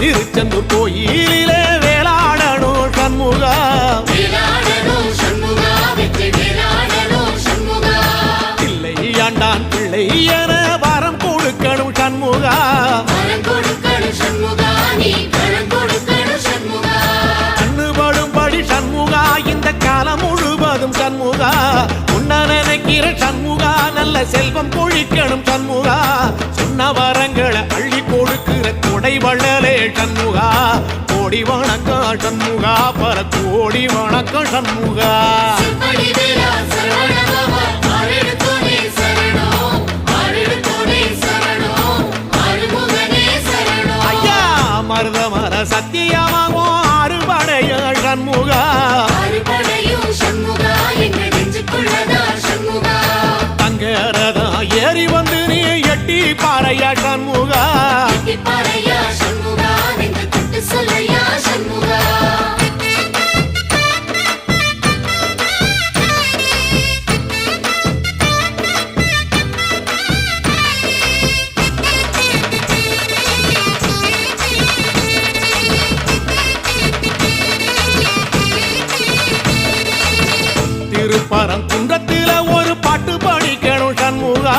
திருச்செந்தூர் கோயிலிலே வேளாடணும் சண்முகா இல்லை ஆண்டான் பிள்ளை என வரம் கொடுக்கணும் சண்முகா கண்ணுபடும்படி சண்முகா இந்த காலம் முழுவதும் சண்முகா உன்ன நினைக்கிற சண்முகா நல்ல செல்வம் பொழிக்கணும் சண்முகா சொன்ன வரங்களை அள்ளி கொடுக்கிற கொடை வள்ளலே சண்முகா கோடி வணக்கம் சண்முகா பல கோடி வணக்கம் சண்முகா ஐயா மருதமர சத்தியமாகும் அறுபடைய சண்முகா தங்கரதா ஏறி வந்து நீ எட்டி பாறையா சண்முகா திருப்பரங்குன்றத்தில ஒரு பாட்டு படிக்கணும் சண்முகா